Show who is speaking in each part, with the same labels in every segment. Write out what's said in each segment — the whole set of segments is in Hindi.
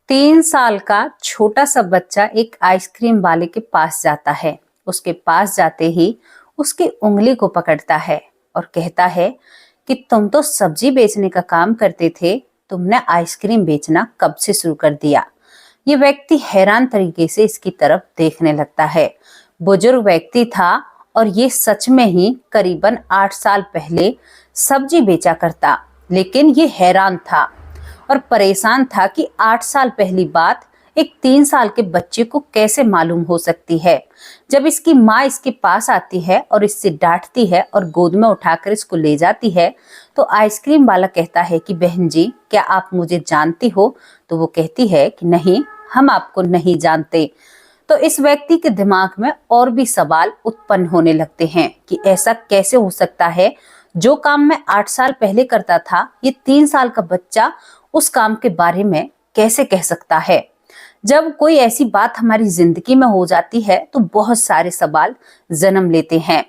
Speaker 1: 3 साल का छोटा सा बच्चा एक आइसक्रीम वाले के पास जाता है। उसके पास जाते ही उसकी उंगली को पकड़ता है और कहता है कि तुम तो सब्जी बेचने का काम करते थे, तुमने आइसक्रीम बेचना कब से शुरू कर दिया। ये व्यक्ति हैरान तरीके से इसकी तरफ देखने लगता है। बुजुर्ग व्यक्ति था और ये सच में ही करीबन 8 साल पहले सब्जी बेचा करता, लेकिन ये हैरान था और परेशान था कि 8 साल पहली बात एक 3 साल के बच्चे को कैसे मालूम हो सकती है। जब इसकी माँ इसके पास आती है और इससे डांटती है और गोद में उठाकर इसको ले जाती है, तो आइसक्रीम वाला कहता है कि बहन जी, क्या आप मुझे जानती हो? तो वो कहती है कि नहीं, हम आपको नहीं जानते। तो इस व्यक्ति के दिमाग में और भी सवाल उत्पन्न होने लगते हैं कि ऐसा कैसे हो सकता है, जो काम मैं 8 साल पहले करता था, ये 3 साल का बच्चा उस काम के बारे में कैसे कह सकता है। जब कोई ऐसी बात हमारी जिंदगी में हो जाती है तो बहुत सारे सवाल जन्म लेते हैं।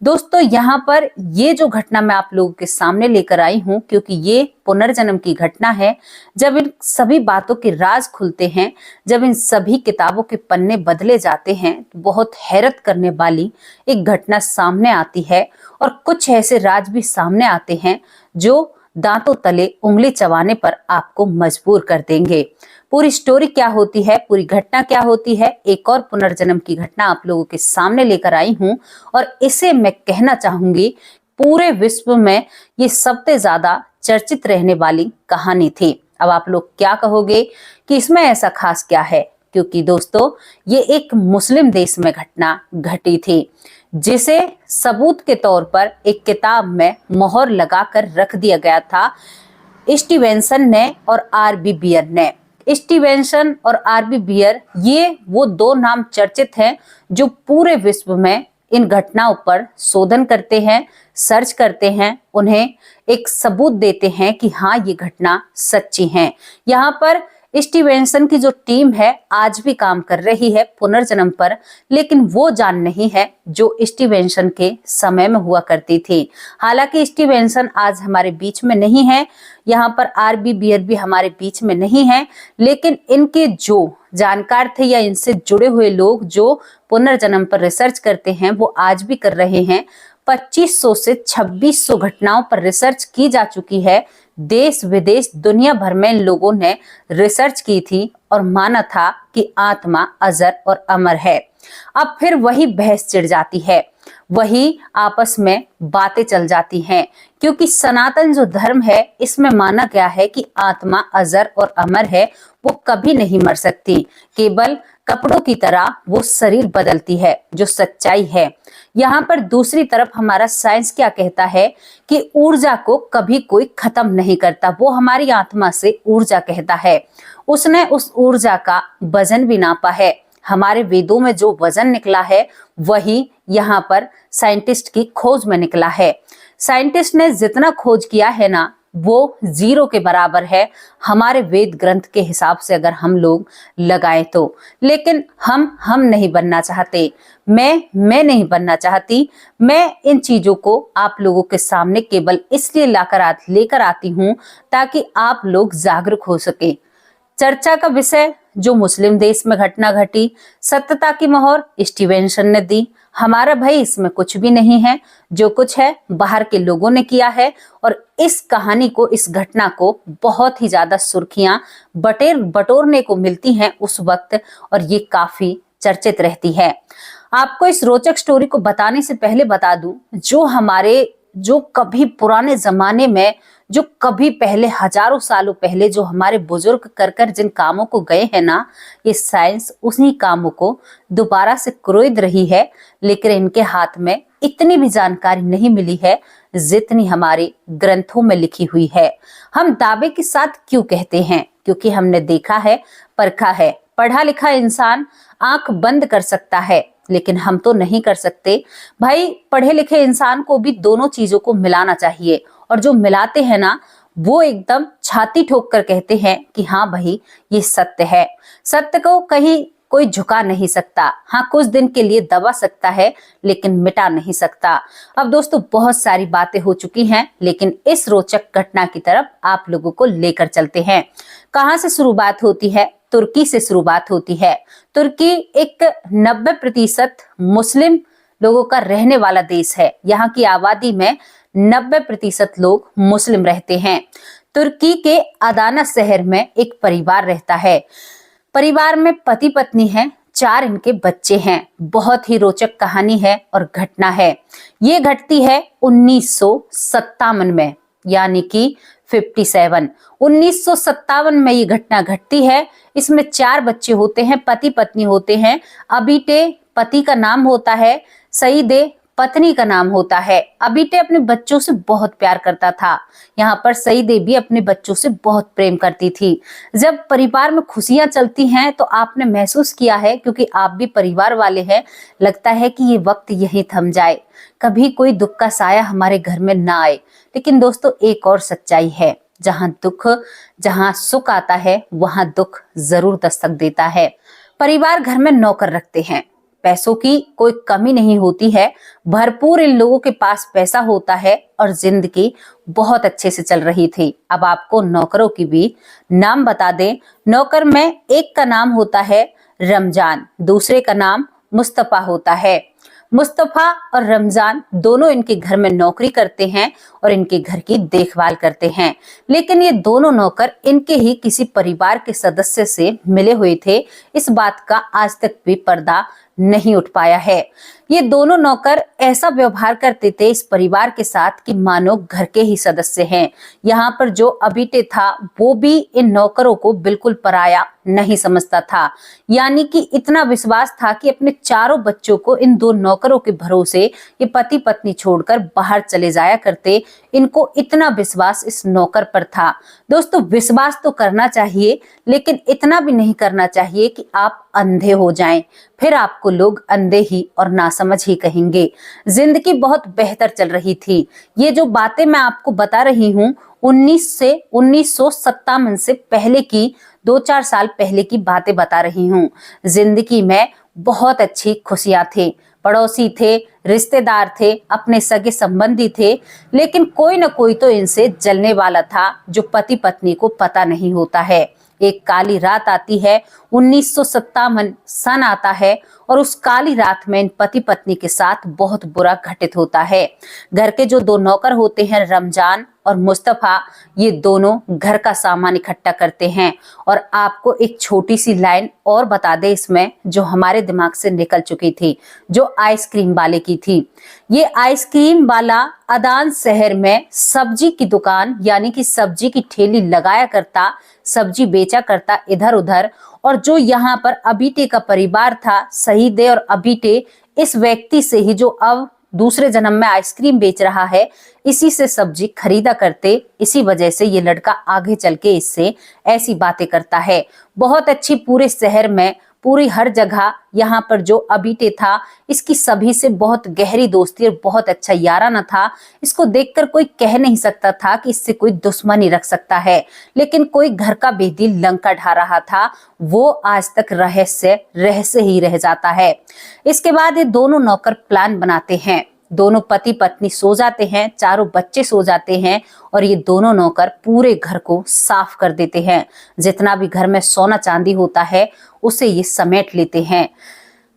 Speaker 1: दोस्तों, यहाँ पर ये जो घटना मैं आप लोगों के सामने लेकर आई हूँ, क्योंकि ये पुनर्जन्म की घटना है। जब इन सभी बातों के राज खुलते हैं, जब इन सभी किताबों के पन्ने बदले जाते हैं, तो बहुत हैरत करने वाली एक घटना सामने आती है और कुछ ऐसे राज भी सामने आते हैं जो दांतों तले उंगली चबाने पर आपको मजबूर कर देंगे। पूरी स्टोरी क्या होती है, पूरी घटना क्या होती है, एक और पुनर्जन्म की घटना आप लोगों के सामने लेकर आई हूं और इसे मैं कहना चाहूंगी पूरे विश्व में ये सबसे ज्यादा चर्चित रहने वाली कहानी थी। अब आप लोग क्या कहोगे कि इसमें ऐसा खास क्या है? क्योंकि दोस्तों, ये एक मुस्लिम देश में घटना घटी थी, जिसे सबूत के तौर पर एक किताब में मोहर लगाकर रख दिया गया था स्टीवेंसन ने और आर.बी. बियर ने। स्टीवेंसन और आर.बी. बियर, ये वो दो नाम चर्चित हैं जो पूरे विश्व में इन घटनाओं पर शोधन करते हैं, सर्च करते हैं, उन्हें एक सबूत देते हैं कि हाँ, ये घटना सच्ची है। यहाँ पर स्टीवेंसन की जो टीम है आज भी काम कर रही है पुनर्जन्म पर, लेकिन वो जान नहीं है जो स्टीवेंसन के समय में हुआ करती थी। हालांकि स्टीवेंसन आज हमारे बीच में नहीं है, यहाँ पर आर.बी. बियर भी हमारे बीच में नहीं है, लेकिन इनके जो जानकार थे या इनसे जुड़े हुए लोग जो पुनर्जन्म पर रिसर्च करते हैं, वो आज भी कर रहे हैं। 2500 से 2600 घटनाओं पर रिसर्च की जा चुकी है। देश विदेश दुनिया भर में लोगों ने रिसर्च की थी और माना था कि आत्मा अजर और अमर है। अब फिर वही बहस छिड़ जाती है, वही आपस में बातें चल जाती हैं, क्योंकि सनातन जो धर्म है इसमें माना गया है कि आत्मा अजर और अमर है, वो कभी नहीं मर सकती, केवल कपड़ों की तरह वो शरीर बदलती है, जो सच्चाई है। यहाँ पर दूसरी तरफ हमारा साइंस क्या कहता है कि ऊर्जा को कभी कोई खत्म नहीं करता, वो हमारी आत्मा से ऊर्जा कहता है। उसने उस ऊर्जा का वजन भी नापा है। हमारे वेदों में जो वजन निकला है वही यहाँ पर साइंटिस्ट की खोज में निकला है। साइंटिस्ट ने जितना खोज किया है ना, वो 0 के बराबर है हमारे वेद ग्रंथ के हिसाब से अगर हम लोग लगाएं तो। लेकिन हम नहीं बनना चाहते, मैं नहीं बनना चाहती। मैं इन चीजों को आप लोगों के सामने केवल इसलिए लेकर आती हूँ ताकि आप लोग जागरूक हो सके। चर्चा का विषय जो मुस्लिम देश में घटना घटी, सत्यता की मोहर स्टीवेंसन ने दी। हमारा भाई इसमें कुछ भी नहीं है, जो कुछ है बाहर के लोगों ने किया है। और इस कहानी को, इस घटना को बहुत ही ज्यादा सुर्खियां बटोरने को मिलती हैं उस वक्त, और ये काफी चर्चित रहती है। आपको इस रोचक स्टोरी को बताने से पहले बता दूं, जो कभी पुराने जमाने में, जो कभी पहले हजारों सालों पहले जो हमारे बुजुर्ग कर जिन कामों को गए हैं ना, ये साइंस उन्हीं कामों को दोबारा से क्रोध रही है। लेकिन इनके हाथ में इतनी भी जानकारी नहीं मिली है जितनी हमारे ग्रंथों में लिखी हुई है। हम दावे के साथ क्यों कहते हैं? क्योंकि हमने देखा है, परखा है। पढ़ा लिखा इंसान आंख बंद कर सकता है, लेकिन हम तो नहीं कर सकते। भाई, पढ़े लिखे इंसान को भी दोनों चीजों को मिलाना चाहिए, और जो मिलाते हैं ना, वो एकदम छाती ठोक कर कहते हैं कि हाँ भाई, ये सत्य है। सत्य को कहीं कोई झुका नहीं सकता। हाँ, कुछ दिन के लिए दबा सकता है, लेकिन मिटा नहीं सकता। अब दोस्तों, बहुत सारी बातें हो चुकी हैं, लेकिन इस रोचक घटना की तरफ आप लोगों को लेकर चलते हैं। कहां से शुरुआत होती है? तुर्की से शुरुआत होती है। तुर्की एक 90% मुस्लिम लोगों का रहने वाला देश है। यहाँ की आबादी में 90% लोग मुस्लिम रहते हैं। तुर्की के अदाना शहर में एक परिवार रहता है। परिवार में पति पत्नी हैं, 4 इनके बच्चे हैं। बहुत ही रोचक कहानी है और घटना है। ये घटती है 1957 में, यानी कि 57। 1957 में ये घटना घटती है। इसमें 4 बच्चे होते हैं, पति पत्नी होते हैं। अबीटे पति का नाम होता है, सईदे पत्नी का नाम होता है। अबीटे अपने बच्चों से बहुत प्यार करता था। यहाँ पर सईदे भी अपने बच्चों से बहुत प्रेम करती थी। जब परिवार में खुशियां चलती हैं तो आपने महसूस किया है, क्योंकि आप भी परिवार वाले हैं, लगता है कि ये वक्त यहीं थम जाए, कभी कोई दुख का साया हमारे घर में ना आए। लेकिन दोस्तों, एक और सच्चाई है, जहां सुख आता है वहां दुख जरूर दस्तक देता है। परिवार घर में नौकर रखते हैं। पैसों की कोई कमी नहीं होती है, भरपूर इन लोगों के पास पैसा होता है और जिंदगी बहुत अच्छे से चल रही थी। अब आपको नौकरों की भी नाम बता दें। नौकर में एक का नाम होता है रमजान, दूसरे का नाम मुस्तफा होता है। मुस्तफा और रमजान दोनों इनके घर में नौकरी करते हैं और इनके घर की देखभाल करते हैं। लेकिन ये दोनों नौकर इनके ही किसी परिवार के सदस्य से मिले हुए थे। इस बात का आज तक भी पर्दा नहीं उठ पाया है। ये दोनों नौकर ऐसा व्यवहार करते थे इस परिवार के साथ कि मानो घर के ही सदस्य हैं। यहाँ पर जो अबीटे था वो भी इन नौकरों को बिल्कुल पराया नहीं समझता था। यानी कि इतना विश्वास था कि अपने चारों बच्चों को इन 2 नौकरों के भरोसे ये पति पत्नी छोड़कर बाहर चले जाया करते। इनको इतना विश्वास इस नौकर पर था। दोस्तों, विश्वास तो करना चाहिए, लेकिन इतना भी नहीं करना चाहिए कि आप अंधे हो जाएं। फिर आपको लोग अंधे ही और नासमझ ही कहेंगे। जिंदगी बहुत बेहतर चल रही थी। ये जो बातें मैं आपको बता रही हूँ 1957 से पहले की, 2-4 साल पहले की बातें बता रही हूँ। जिंदगी में बहुत अच्छी खुशियां थी, पड़ोसी थे, रिश्तेदार थे, अपने सगे संबंधी थे, लेकिन कोई न कोई तो इनसे जलने वाला था, जो पति पत्नी को पता नहीं होता है। एक काली रात आती है, 1957 सन आता है और उस काली रात में इन पति पत्नी के साथ बहुत बुरा घटित होता है। घर के जो 2 नौकर होते हैं, रमजान और मुस्तफा, ये दोनों घर का सामान इकट्ठा करते हैं। और आपको एक छोटी सी लाइन और बता दे इसमें, जो हमारे दिमाग से निकल चुकी थी, जो आइसक्रीम वाले की थी। ये आइसक्रीम वाला अदान शहर में सब्जी की दुकान, यानी कि सब्जी की ठेली लगाया करता, सब्जी बेचा करता इधर उधर। और जो यहाँ पर अबीटे का परिवार था, सईदे और अबीटे, इस व्यक्ति से ही, जो अब दूसरे जन्म में आइसक्रीम बेच रहा है, इसी से सब्जी खरीदा करते। इसी वजह से ये लड़का आगे चल के इससे ऐसी बातें करता है। बहुत अच्छी, पूरे शहर में, पूरी हर जगह यहाँ पर जो अबीटे था, इसकी सभी से बहुत गहरी दोस्ती और बहुत अच्छा याराना था। इसको देखकर कोई कह नहीं सकता था कि इससे कोई दुश्मनी रख सकता है। लेकिन कोई घर का बेदी लंका ढा रहा था, वो आज तक रहस्य ही रह जाता है। इसके बाद ये दोनों नौकर प्लान बनाते हैं। दोनों पति पत्नी सो जाते हैं, चारों बच्चे सो जाते हैं और ये दोनों नौकर पूरे घर को साफ कर देते हैं। जितना भी घर में सोना चांदी होता है उसे ये समेट लेते हैं।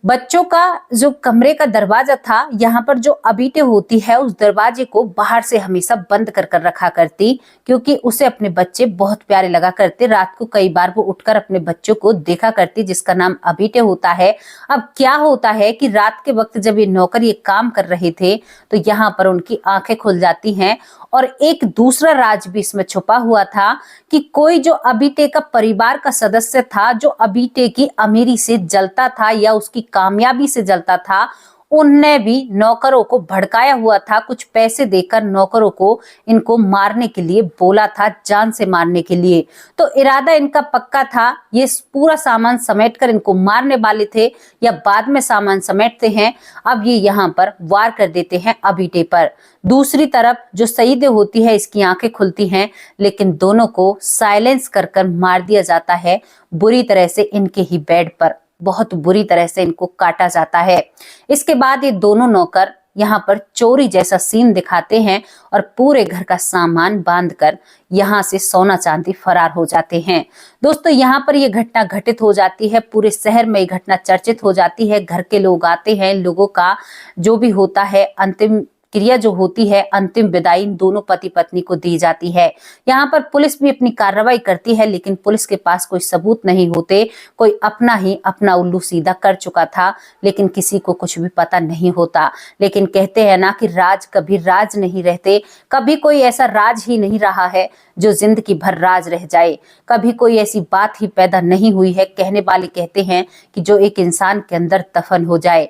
Speaker 1: बच्चों का जो कमरे का दरवाजा था, यहाँ पर जो अबीटे होती है, उस दरवाजे को बाहर से हमेशा बंद कर कर रखा करती, क्योंकि उसे अपने बच्चे बहुत प्यारे लगा करते। रात को कई बार वो उठकर अपने बच्चों को देखा करती, जिसका नाम अबीटे होता है। अब क्या होता है कि रात के वक्त जब ये नौकर ये काम कर रहे थे तो यहाँ पर उनकी आंखें खुल जाती हैं। और एक दूसरा राज भी इसमें छुपा हुआ था कि कोई जो अबीटे का परिवार का सदस्य था, जो अबीटे की अमीरी से जलता था या उसकी कामयाबी से जलता था, उनने भी नौकरों को भड़काया हुआ था। कुछ पैसे देकर नौकरों को इनको मारने के लिए बोला था, जान से मारने के लिए। तो इरादा इनका पक्का था, ये पूरा सामान समेटकर इनको मारने वाले थे, या बाद में सामान समेटते हैं। अब ये यहाँ पर वार कर देते हैं अबीटे पर। दूसरी तरफ जो सईदे होती है, इसकी आंखें खुलती हैं, लेकिन दोनों को साइलेंस कर कर मार दिया जाता है, बुरी तरह से इनके ही बेड पर। बहुत बुरी तरह से इनको काटा जाता है। इसके बाद ये दोनों नौकर यहाँ पर चोरी जैसा सीन दिखाते हैं और पूरे घर का सामान बांधकर यहाँ से सोना चांदी फरार हो जाते हैं। दोस्तों, यहाँ पर ये घटना घटित हो जाती है, पूरे शहर में ये घटना चर्चित हो जाती है। घर के लोग आते हैं, लोगों का जो भी होता है अंतिम क्रिया जो होती है, अंतिम विदाई इन दोनों पति पत्नी को दी जाती है। यहाँ पर पुलिस भी अपनी कार्रवाई करती है, लेकिन पुलिस के पास कोई सबूत नहीं होते। कोई अपना ही अपना उल्लू सीधा कर चुका था, लेकिन किसी को कुछ भी पता नहीं होता। लेकिन कहते हैं ना कि राज कभी राज नहीं रहते, कभी कोई ऐसा राज ही नहीं रहा है जो जिंदगी भर राज रह जाए। कभी कोई ऐसी बात ही पैदा नहीं हुई है, कहने वाले कहते हैं कि जो एक इंसान के अंदर दफन हो जाए।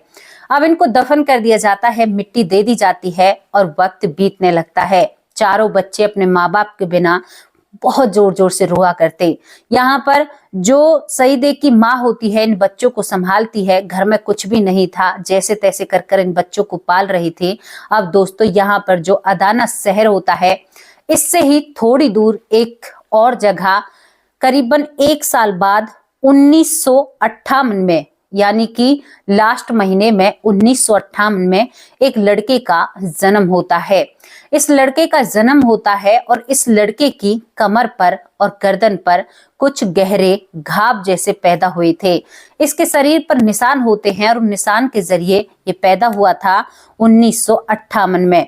Speaker 1: अब इनको दफन कर दिया जाता है, मिट्टी दे दी जाती है और वक्त बीतने लगता है। चारों बच्चे अपने माँ बाप के बिना बहुत जोर जोर से रोआ करते। यहाँ पर जो सईदे की माँ होती है इन बच्चों को संभालती है। घर में कुछ भी नहीं था, जैसे तैसे कर कर इन बच्चों को पाल रही थी। अब दोस्तों, यहाँ पर जो अदाना शहर होता है, इससे ही थोड़ी दूर एक और जगह करीबन 1 साल बाद 1958 में, यानी कि लास्ट महीने में 1958 में एक लड़के का जन्म होता है। इस लड़के का जन्म होता है और इस लड़के की कमर पर और गर्दन पर कुछ गहरे घाव जैसे पैदा हुए थे। इसके शरीर पर निशान होते हैं और उन निशान के जरिए ये पैदा हुआ था 1958 में।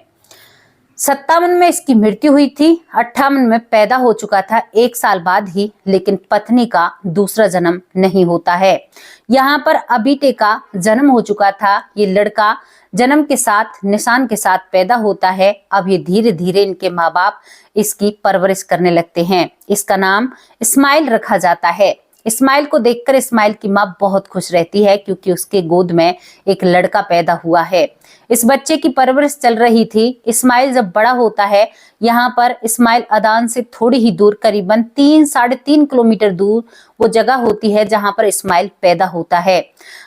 Speaker 1: 57 में इसकी मृत्यु हुई थी, 58 में पैदा हो चुका था 1 साल बाद ही, लेकिन पत्नी का दूसरा जन्म नहीं होता है। यहाँ पर अबीटे का जन्म हो चुका था। ये लड़का जन्म के साथ निशान के साथ पैदा होता है। अब ये धीरे धीरे इनके माँ बाप इसकी परवरिश करने लगते हैं। इसका नाम इस्माइल रखा जाता है। इस्माइल को देखकर इस्माइल की माँ बहुत खुश रहती है, क्योंकि उसके गोद में एक लड़का पैदा हुआ है। इस बच्चे की परवरिश चल रही थी। इस्माइल जब बड़ा होता है, यहाँ पर इस्माइल अदान से थोड़ी ही दूर, करीबन 3-3.5 किलोमीटर दूर वो जगह होती है जहाँ पर इस्माइल पैदा होता है।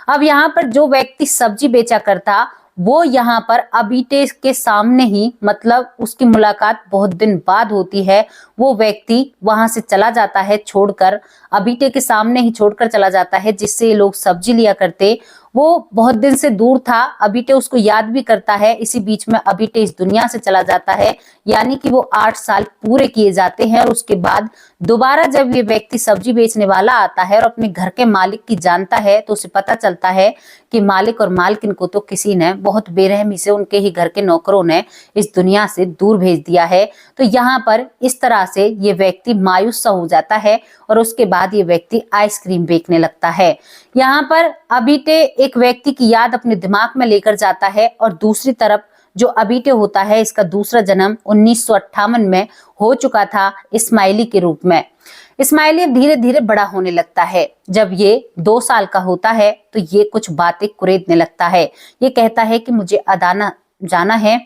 Speaker 1: अब यहाँ पर जो व्यक्ति सब्जी बेचा करता, वो यहाँ पर अबीटे के सामने ही, मतलब उसकी मुलाकात बहुत दिन बाद होती है। वो व्यक्ति वहां से चला जाता है छोड़कर, अबीटे के सामने ही छोड़कर चला जाता है, जिससे ये लोग सब्जी लिया करते। वो बहुत दिन से दूर था, अबीटे उसको याद भी करता है। इसी बीच में अबीटे इस दुनिया से चला जाता है, यानी कि वो 8 साल पूरे किए जाते हैं। और उसके बाद दोबारा जब ये व्यक्ति सब्जी बेचने वाला आता है और अपने घर के मालिक की जानता है, तो उसे पता चलता है कि मालिक और मालकिन को तो किसी ने बहुत बेरहमी से, उनके ही घर के नौकरों ने इस दुनिया से दूर भेज दिया है। तो यहाँ पर इस तरह से ये व्यक्ति मायूस सा हो जाता है और उसके बाद ये व्यक्ति आइसक्रीम बेचने लगता है। यहाँ पर अबीटे एक व्यक्ति की याद अपने दिमाग में लेकर जाता है और दूसरी तरफ जो अबीटे होता है, इसका दूसरा जन्म 1958 में हो चुका था इस्माइली के रूप में। इस्माइली धीरे धीरे बड़ा होने लगता है। जब ये 2 साल का होता है तो ये कुछ बातें कुरेदने लगता है। ये कहता है कि मुझे अदाना जाना है,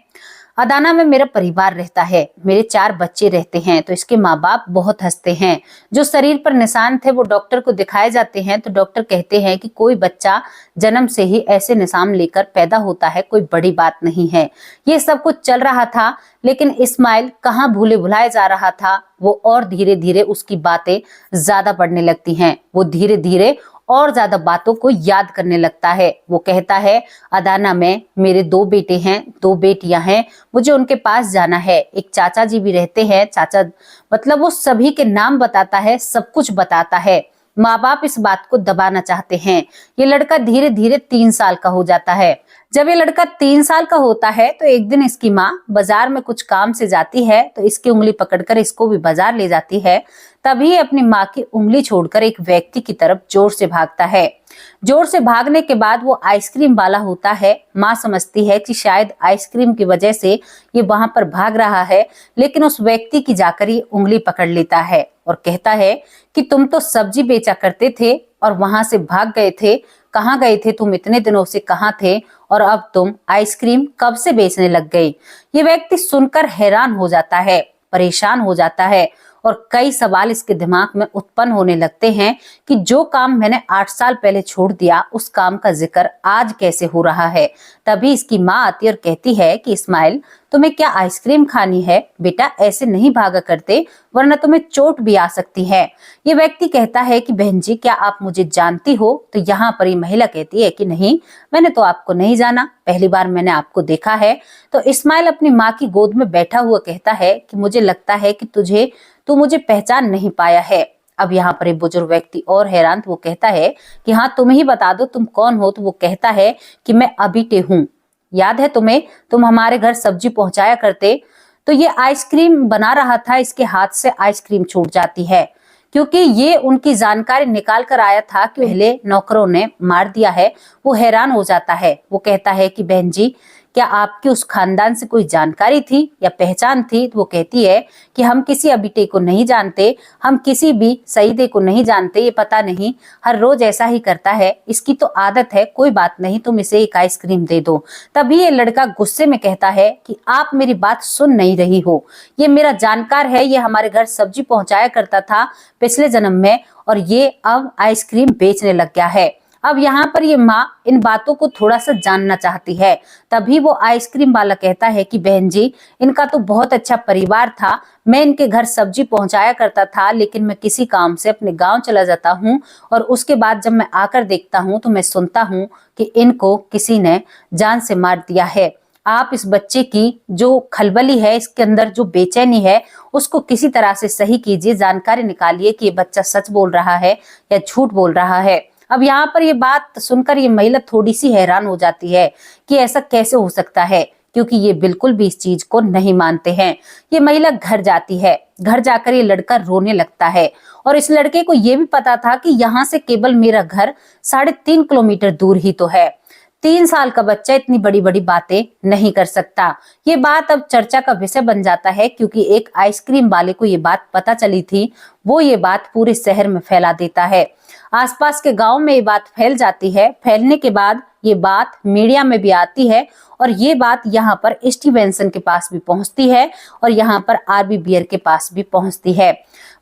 Speaker 1: अदाना में मेरा परिवार रहता है, मेरे 4 बच्चे रहते हैं। तो इसके माँ बाप बहुत हंसते हैं। जो शरीर पर निशान थे वो डॉक्टर को दिखाए जाते हैं, तो डॉक्टर कहते हैं कि कोई बच्चा जन्म से ही ऐसे निशान लेकर पैदा होता है, कोई बड़ी बात नहीं है। ये सब कुछ चल रहा था, लेकिन इस्माइल कहाँ भूले भुलाए जा रहा था। वो और धीरे धीरे उसकी बातें ज्यादा बढ़ने लगती हैं। वो धीरे धीरे और ज्यादा बातों को याद करने लगता है। वो कहता है, अदाना में मेरे 2 बेटे हैं, 2 बेटियां हैं, मुझे उनके पास जाना है। एक चाचा जी भी रहते हैं, चाचा मतलब वो सभी के नाम बताता है, सब कुछ बताता है। माँ बाप इस बात को दबाना चाहते हैं। ये लड़का धीरे धीरे 3 साल का हो जाता है। जब ये लड़का 3 साल का होता है तो एक दिन इसकी माँ बाजार में कुछ काम से जाती है, तो इसकी उंगली पकड़कर इसको भी बाजार ले जाती है। तभी अपनी माँ की उंगली छोड़कर एक व्यक्ति की तरफ जोर से भागता है। जोर से भागने के बाद वो आइसक्रीम वाला होता है। माँ समझती है कि शायद आइसक्रीम की वजह से ये वहां पर भाग रहा है, लेकिन उस व्यक्ति की जाकर ये उंगली पकड़ लेता है और कहता है कि तुम तो सब्जी बेचा करते थे और वहां से भाग गए थे। कहाँ गए थे तुम? इतने दिनों से कहाँ थे? और अब तुम आइसक्रीम कब से बेचने लग गए? ये व्यक्ति सुनकर हैरान हो जाता है, परेशान हो जाता है और कई सवाल इसके दिमाग में उत्पन्न होने लगते हैं कि जो काम मैंने 8 साल पहले छोड़ दिया, उस काम का जिक्र आज कैसे हो रहा है। तभी इसकी माँ आती और कहती है कि इस्माइल, तुम्हें क्या आइसक्रीम खानी है? बेटा ऐसे नहीं भागा करते, वरना तुम्हें चोट भी आ सकती है। ये व्यक्ति कहता है कि बहन जी क्या आप मुझे जानती हो? तो यहाँ पर ये महिला कहती है कि नहीं, मैंने तो आपको नहीं जाना, पहली बार मैंने आपको देखा है। तो इस्माइल अपनी माँ की गोद में बैठा हुआ कहता है कि मुझे लगता है कि तू मुझे पहचान नहीं पाया है। अब यहाँ पर एक बुजुर्ग व्यक्ति और हैरान, वो कहता है कि हाँ तुम ही बता दो तुम कौन हो। तो वो कहता है कि मैं अबीटे हूँ, याद है तुम्हें, तुम हमारे घर सब्जी पहुंचाया करते। तो ये आइसक्रीम बना रहा था, इसके हाथ से आइसक्रीम छूट जाती है क्योंकि ये उनकी जानकारी निकाल कर आया था कि पहले नौकरों ने मार दिया है। वो हैरान हो जाता है, वो कहता है कि बहन जी क्या आपकी उस खानदान से कोई जानकारी थी या पहचान थी? तो वो कहती है कि हम किसी अबीटे को नहीं जानते, हम किसी भी सईदे को नहीं जानते, ये पता नहीं हर रोज ऐसा ही करता है, इसकी तो आदत है, कोई बात नहीं, तुम इसे एक आइसक्रीम दे दो। तभी ये लड़का गुस्से में कहता है कि आप मेरी बात सुन नहीं रही हो, ये मेरा जानकार है, ये हमारे घर सब्जी पहुंचाया करता था पिछले जन्म में और ये अब आइसक्रीम बेचने लग गया है। अब यहाँ पर ये माँ इन बातों को थोड़ा सा जानना चाहती है। तभी वो आइसक्रीम वाला कहता है कि बहन जी इनका तो बहुत अच्छा परिवार था, मैं इनके घर सब्जी पहुंचाया करता था, लेकिन मैं किसी काम से अपने गांव चला जाता हूँ और उसके बाद जब मैं आकर देखता हूँ तो मैं सुनता हूँ कि इनको किसी ने जान से मार दिया है। आप इस बच्चे की जो खलबली है, इसके अंदर जो बेचैनी है, उसको किसी तरह से सही कीजिए, जानकारी निकालिए कि ये बच्चा सच बोल रहा है या झूठ बोल रहा है। अब यहाँ पर ये बात सुनकर ये महिला थोड़ी सी हैरान हो जाती है कि ऐसा कैसे हो सकता है, क्योंकि ये बिल्कुल भी इस चीज को नहीं मानते हैं। ये महिला घर जाती है, घर जाकर ये लड़का रोने लगता है और इस लड़के को ये भी पता था कि यहाँ से केवल मेरा घर 3.5 किलोमीटर दूर ही तो है। 3 साल का बच्चा इतनी बड़ी बड़ी बातें नहीं कर सकता। ये बात अब चर्चा का विषय बन जाता है क्योंकि एक आइसक्रीम वाले को ये बात पता चली थी, वो ये बात पूरे शहर में फैला देता है। आसपास के गांव में ये बात फैल जाती है। फैलने के बाद ये बात मीडिया में भी आती है और ये बात यहाँ पर स्टीवेंसन के पास भी पहुंचती है और यहाँ पर आरबी बियर के पास भी पहुंचती है।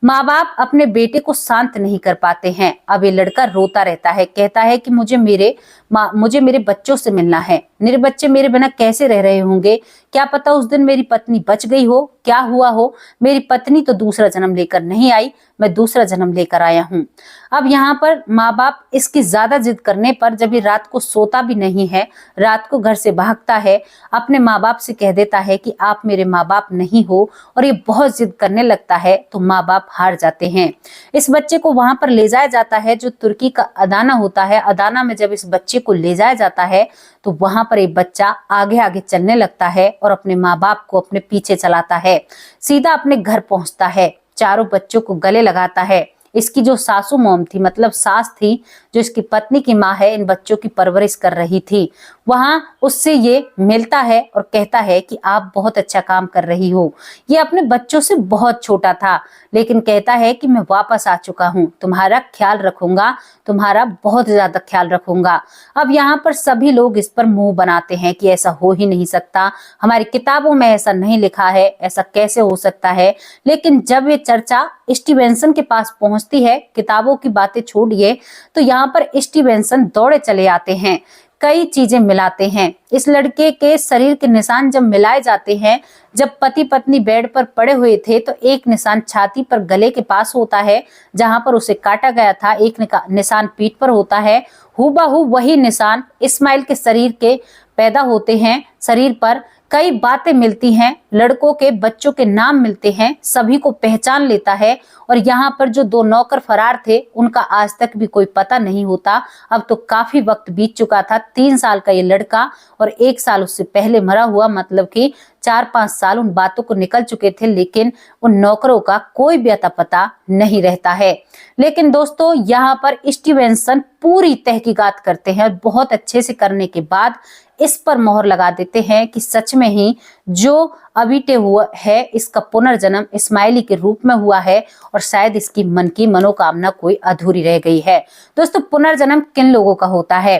Speaker 1: माँ बाप अपने बेटे को शांत नहीं कर पाते हैं। अब ये लड़का रोता रहता है, कहता है कि मुझे मेरे बच्चों से मिलना है, मेरे बच्चे मेरे बिना कैसे रह रहे होंगे, क्या पता उस दिन मेरी पत्नी बच गई हो, क्या हुआ हो, मेरी पत्नी तो दूसरा जन्म लेकर नहीं आई, मैं दूसरा जन्म लेकर आया हूँ। अब यहाँ पर माँ बाप इसकी ज्यादा जिद करने पर जब ये रात को सोता भी नहीं है, रात को घर से भागता है, अपने माँ बाप से कह देता है कि आप मेरे माँ बाप नहीं हो और ये बहुत जिद करने लगता है, तो माँ बाप हार जाते हैं। इस बच्चे को वहां पर ले जाया जाता है जो तुर्की का अदाना होता है। अदाना में जब इस बच्चे को ले जाया जाता है तो वहां पर एक बच्चा आगे आगे चलने लगता है और अपने माँ बाप को अपने पीछे चलाता है, सीधा अपने घर पहुंचता है, चारों बच्चों को गले लगाता है। इसकी जो सासू मॉम थी, मतलब सास थी, जो इसकी पत्नी की माँ है, इन बच्चों की परवरिश कर रही थी, वहां उससे ये मिलता है और कहता है कि आप बहुत अच्छा काम कर रही हो। ये अपने बच्चों से बहुत छोटा था लेकिन कहता है कि मैं वापस आ चुका हूँ, तुम्हारा ख्याल रखूंगा, तुम्हारा बहुत ज्यादा ख्याल रखूंगा। अब यहाँ पर सभी लोग इस पर मुंह बनाते हैं कि ऐसा हो ही नहीं सकता, हमारी किताबों में ऐसा नहीं लिखा है, ऐसा कैसे हो सकता है। लेकिन जब ये चर्चा स्टीवेंसन के पास पहुंचती है, किताबों की बातें छोड़िए, तो यहाँ पर स्टीवेंसन दौड़े चले आते हैं, कई चीजें मिलाते हैं। इस लड़के के शरीर के निशान जब मिलाए जाते हैं, जब पति पत्नी बेड पर पड़े हुए थे तो एक निशान छाती पर गले के पास होता है जहां पर उसे काटा गया था, एक निशान पीठ पर होता है, हूबहू वही निशान इस्माइल के शरीर के पैदा होते हैं। शरीर पर कई बातें मिलती हैं, लड़कों के बच्चों के नाम मिलते हैं, सभी को पहचान लेता है और यहाँ पर जो 2 नौकर फरार थे उनका आज तक भी कोई पता नहीं होता। अब तो काफी वक्त बीत चुका था, 3 साल का ये लड़का और 1 साल उससे पहले मरा हुआ, मतलब कि 4-5 साल उन बातों को निकल चुके थे, लेकिन उन नौकरों का कोई भी अता पता नहीं रहता है। लेकिन दोस्तों यहाँ पर स्टीवेंसन पूरी तहकीकात करते हैं और बहुत अच्छे से करने के बाद इस पर मोहर लगा देते हैं कि सच में ही जो अबीटे हुआ है इसका पुनर्जन्म इस्माइली के रूप में हुआ है और शायद इसकी मन की मनोकामना कोई अधूरी रह गई है। दोस्तों पुनर्जन्म किन लोगों का होता है?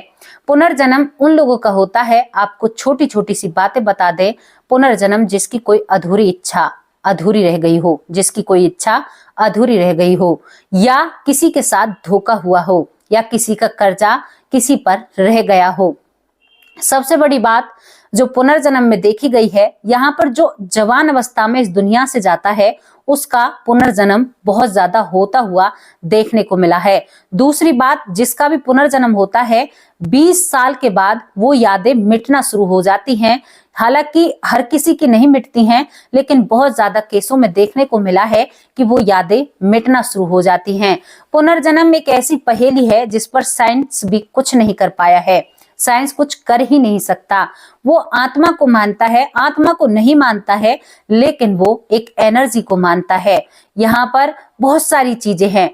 Speaker 1: पुनर्जन्म उन लोगों का होता है, आपको छोटी छोटी सी बातें बता दे, पुनर्जन्म जिसकी कोई अधूरी इच्छा अधूरी रह गई हो, जिसकी कोई इच्छा अधूरी रह गई हो, या किसी के साथ धोखा हुआ हो, या किसी का कर्जा किसी पर रह गया हो। सबसे बड़ी बात, जो पुनर्जन्म में देखी गई है, यहाँ पर जो जवान अवस्था में इस दुनिया से जाता है उसका पुनर्जन्म बहुत ज्यादा होता हुआ देखने को मिला है। दूसरी बात, जिसका भी पुनर्जन्म होता है 20 साल के बाद वो यादें मिटना शुरू हो जाती हैं। हालांकि हर किसी की नहीं मिटती हैं, लेकिन बहुत ज्यादा केसों में देखने को मिला है कि वो यादें मिटना शुरू हो जाती हैं। पुनर्जन्म एक ऐसी पहेली है जिस पर साइंस भी कुछ नहीं कर पाया है, साइंस कुछ कर ही नहीं सकता। वो आत्मा को मानता है, आत्मा को नहीं मानता है, लेकिन वो एक एनर्जी को मानता है। यहाँ पर बहुत सारी चीजें हैं।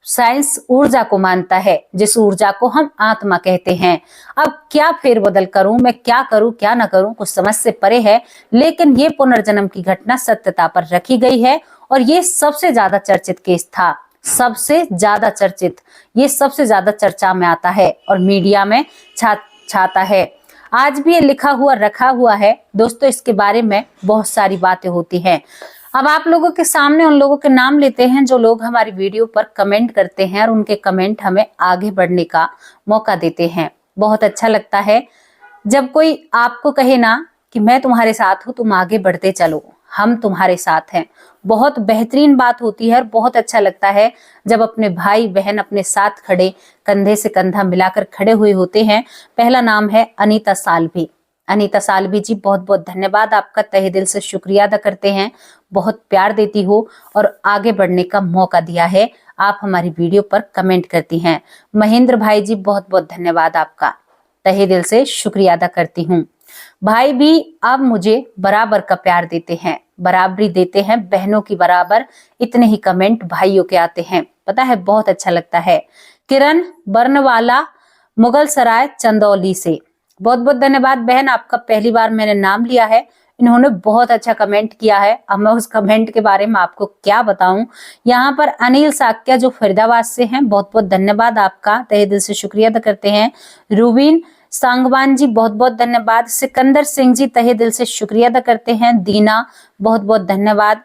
Speaker 1: साइंस ऊर्जा को मानता है, जिस ऊर्जा को हम आत्मा कहते हैं। अब क्या फेरबदल करूं, मैं क्या करूं क्या ना करूं, कुछ समझ से परे है, लेकिन ये पुनर्जन्म की घटना सत्यता पर रखी गई है और ये सबसे ज्यादा चर्चित केस था, सबसे ज्यादा चर्चित, ये सबसे ज्यादा चर्चा में आता है और मीडिया में छाता है। आज भी ये लिखा हुआ रखा हुआ है दोस्तों, इसके बारे में बहुत सारी बातें होती हैं। अब आप लोगों के सामने उन लोगों के नाम लेते हैं जो लोग हमारी वीडियो पर कमेंट करते हैं और उनके कमेंट हमें आगे बढ़ने का मौका देते हैं। बहुत अच्छा लगता है जब कोई आपको कहे ना कि मैं तुम्हारे साथ हूँ, तुम आगे बढ़ते चलो, हम तुम्हारे साथ हैं। बहुत बेहतरीन बात होती है और बहुत अच्छा लगता है जब अपने भाई बहन अपने साथ खड़े, कंधे से कंधा मिलाकर खड़े हुए होते हैं। पहला नाम है अनीता साल्वी। अनीता साल्वी जी, बहुत बहुत धन्यवाद आपका, तहे दिल से शुक्रिया अदा करते हैं। बहुत प्यार देती हो और आगे बढ़ने का मौका दिया है, आप हमारी वीडियो पर कमेंट करती हैं। महेंद्र भाई जी, बहुत बहुत धन्यवाद आपका, तहे दिल से शुक्रिया अदा करती हूँ। भाई भी अब मुझे बराबर का प्यार देते हैं, बराबरी देते हैं, बहनों की बराबर। इतने ही कमेंट भाइयों के आते हैं, पता है, बहुत अच्छा लगता है। किरण बर्नवाला मुगल सराय चंदौली से, बहुत बहुत धन्यवाद बहन आपका, पहली बार मैंने नाम लिया है। इन्होंने बहुत अच्छा कमेंट किया है, अब मैं उस कमेंट के बारे में आपको क्या बताऊं। यहाँ पर अनिल साक्या जो फरीदाबाद से हैं, बहुत बहुत धन्यवाद आपका, तहे दिल से शुक्रिया अदा करते हैं। रूबीन सांगवान जी, बहुत बहुत धन्यवाद। सिकंदर सिंह जी, तहे दिल से शुक्रिया अदा करते हैं। दीना, बहुत बहुत धन्यवाद।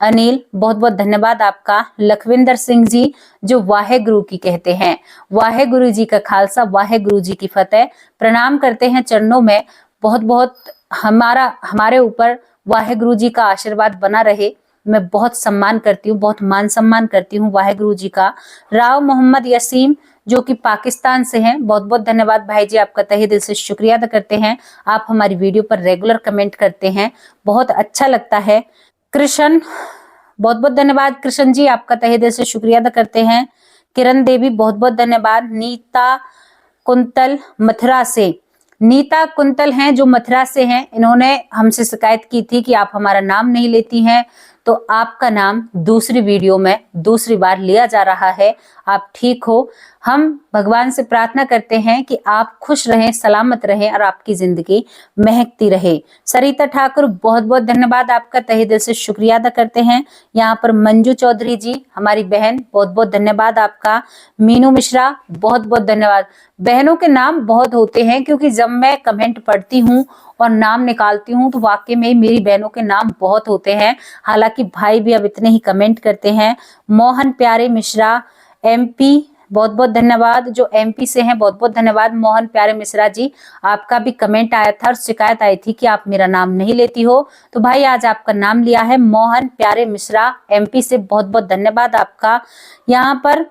Speaker 1: अनिल, बहुत बहुत धन्यवाद आपका। लखविंदर सिंह जी जो वाहेगुरु की कहते हैं, वाहेगुरु जी का खालसा, वाहेगुरु जी की फतेह, प्रणाम करते हैं चरणों में। बहुत बहुत हमारे ऊपर वाहेगुरु जी का आशीर्वाद बना रहे, मैं बहुत सम्मान करती हूँ, बहुत मान सम्मान करती हूँ वाहेगुरु जी का। राव मोहम्मद यसीम जो कि पाकिस्तान से हैं, बहुत बहुत धन्यवाद भाई जी आपका, तहे दिल से शुक्रिया अदा करते हैं। आप हमारी वीडियो पर रेगुलर कमेंट करते हैं, बहुत अच्छा लगता है। कृष्ण, बहुत बहुत धन्यवाद कृष्ण जी आपका, तहे दिल से शुक्रिया अदा करते हैं। किरण देवी, बहुत बहुत धन्यवाद। नीता कुंतल मथुरा से, नीता कुंतल हैं जो मथुरा से हैं, इन्होंने हमसे शिकायत की थी कि आप हमारा नाम नहीं लेती हैं, तो आपका नाम दूसरी वीडियो में दूसरी बार लिया जा रहा है। आप ठीक हो, हम भगवान से प्रार्थना करते हैं कि आप खुश रहें, सलामत रहें और आपकी जिंदगी महकती रहे। सरिता ठाकुर, बहुत बहुत धन्यवाद आपका, तहे दिल से शुक्रिया अदा करते हैं। यहाँ पर मंजू चौधरी जी हमारी बहन, बहुत बहुत धन्यवाद आपका। मीनू मिश्रा, बहुत बहुत धन्यवाद। बहनों के नाम बहुत होते हैं, क्योंकि जब मैं कमेंट पढ़ती हूँ और नाम निकालती हूँ तो वाकई में मेरी बहनों के नाम बहुत होते हैं। हालांकि भाई भी अब इतने ही कमेंट करते हैं। मोहन प्यारे मिश्रा एमपी, बहुत बहुत धन्यवाद, जो एमपी से हैं, बहुत बहुत धन्यवाद मोहन प्यारे मिश्रा जी। आपका भी कमेंट आया था और शिकायत आई थी कि आप मेरा नाम नहीं लेती हो, तो भाई आज आपका नाम लिया है, मोहन प्यारे मिश्रा एमपी से, बहुत बहुत धन्यवाद आपका। यहाँ पर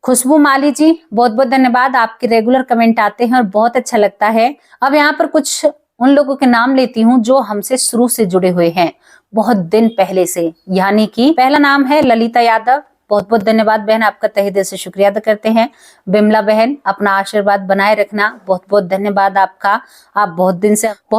Speaker 1: खुशबू माली जी, बहुत बहुत धन्यवाद, आपके रेगुलर कमेंट आते हैं और बहुत अच्छा लगता है। अब यहाँ पर कुछ उन लोगों के नाम लेती हूँ जो हमसे शुरू से जुड़े हुए हैं, बहुत दिन पहले से, यानी कि पहला नाम है ललिता यादव, बहुत बहुत धन्यवाद बहन आपका, तहे दिल से शुक्रिया अदा करते हैं। बिमला बहन, अपना आशीर्वाद बनाए रखना, बहुत बहुत धन्यवाद आपका, आप बहुत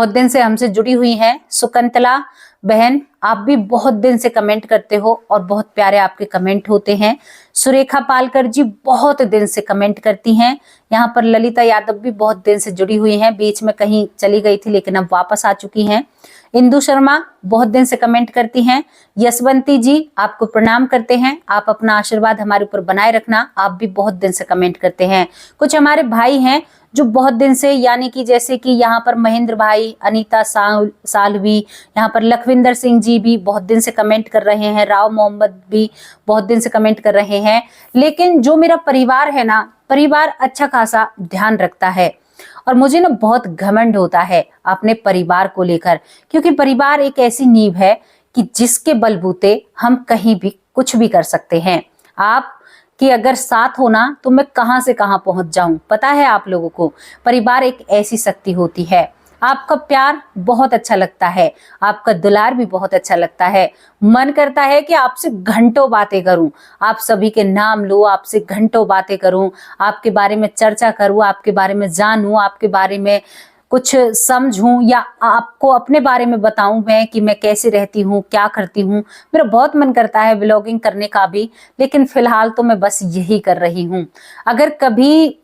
Speaker 1: दिन से हमसे जुड़ी हुई हैं। सुकंतला बहन, आप भी बहुत दिन से कमेंट करते हो और बहुत प्यारे आपके कमेंट होते हैं। सुरेखा पालकर जी बहुत दिन से कमेंट करती हैं। यहाँ पर ललिता यादव भी बहुत दिन से जुड़ी हुई हैं, बीच में कहीं चली गई थी लेकिन अब वापस आ चुकी हैं। इंदु शर्मा बहुत दिन से कमेंट करती हैं। यशवंती जी आपको प्रणाम करते हैं, आप अपना आशीर्वाद हमारे ऊपर बनाए रखना, आप भी बहुत दिन से कमेंट करते हैं। कुछ हमारे भाई हैं जो बहुत दिन से, यानी कि जैसे कि यहाँ पर महेंद्र भाई, अनीता साल्वी, यहाँ पर लखविंदर सिंह जी भी बहुत दिन से कमेंट कर रहे हैं, राव मोहम्मद भी बहुत दिन से कमेंट कर रहे हैं। लेकिन जो मेरा परिवार है ना, परिवार अच्छा खासा ध्यान रखता है और मुझे ना बहुत घमंड होता है अपने परिवार को लेकर, क्योंकि परिवार एक ऐसी नींव है कि जिसके बलबूते हम कहीं भी कुछ भी कर सकते हैं। आप कि अगर साथ होना तो मैं कहां से कहां पहुंच जाऊं। पता है आप लोगों को, परिवार एक ऐसी शक्ति होती है। आपका प्यार बहुत अच्छा लगता है, आपका दुलार भी बहुत अच्छा लगता है। मन करता है कि आपसे घंटों बातें करूं, आप सभी के नाम लूं, आपसे घंटों बातें करूं, आपके बारे में चर्चा करूं, आपके बारे में जानूं, आपके बारे में कुछ समझूं या आपको अपने बारे में बताऊं मैं कि मैं कैसे रहती हूँ, क्या करती हूँ। मेरा बहुत मन करता है व्लॉगिंग करने का भी, लेकिन फिलहाल तो मैं बस यही कर रही हूँ। अगर कभी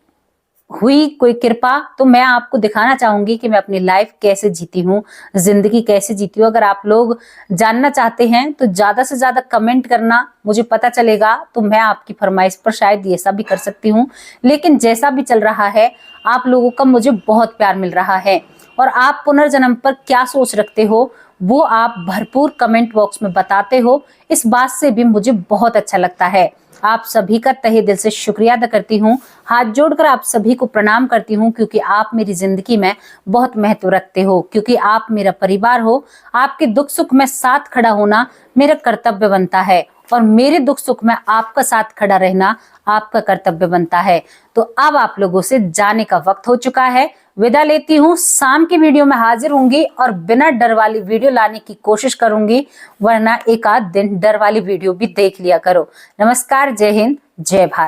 Speaker 1: हुई कोई कृपा तो मैं आपको दिखाना चाहूंगी कि मैं अपनी लाइफ कैसे जीती हूँ, जिंदगी कैसे जीती हूँ। अगर आप लोग जानना चाहते हैं तो ज्यादा से ज्यादा कमेंट करना, मुझे पता चलेगा तो मैं आपकी फरमाइश पर शायद ये सब भी कर सकती हूँ। लेकिन जैसा भी चल रहा है, आप लोगों का मुझे बहुत प्यार मिल रहा है और आप पुनर्जन्म पर क्या सोच रखते हो वो आप भरपूर कमेंट बॉक्स में बताते हो। इस बात से भी मुझे बहुत अच्छा लगता है। आप सभी का तहे दिल से शुक्रिया अदा करती हूँ, हाथ जोड़कर आप सभी को प्रणाम करती हूँ, क्योंकि आप मेरी जिंदगी में बहुत महत्व रखते हो, क्योंकि आप मेरा परिवार हो। आपके दुख सुख में साथ खड़ा होना मेरा कर्तव्य बनता है और मेरे दुख सुख में आपका साथ खड़ा रहना आपका कर्तव्य बनता है। तो अब आप लोगों से जाने का वक्त हो चुका है, विदा लेती हूँ। शाम की वीडियो में हाजिर होंगी और बिना डर वाली वीडियो लाने की कोशिश करूंगी, वरना एक आध दिन डर वाली वीडियो भी देख लिया करो। नमस्कार, जय हिंद, जय भारत।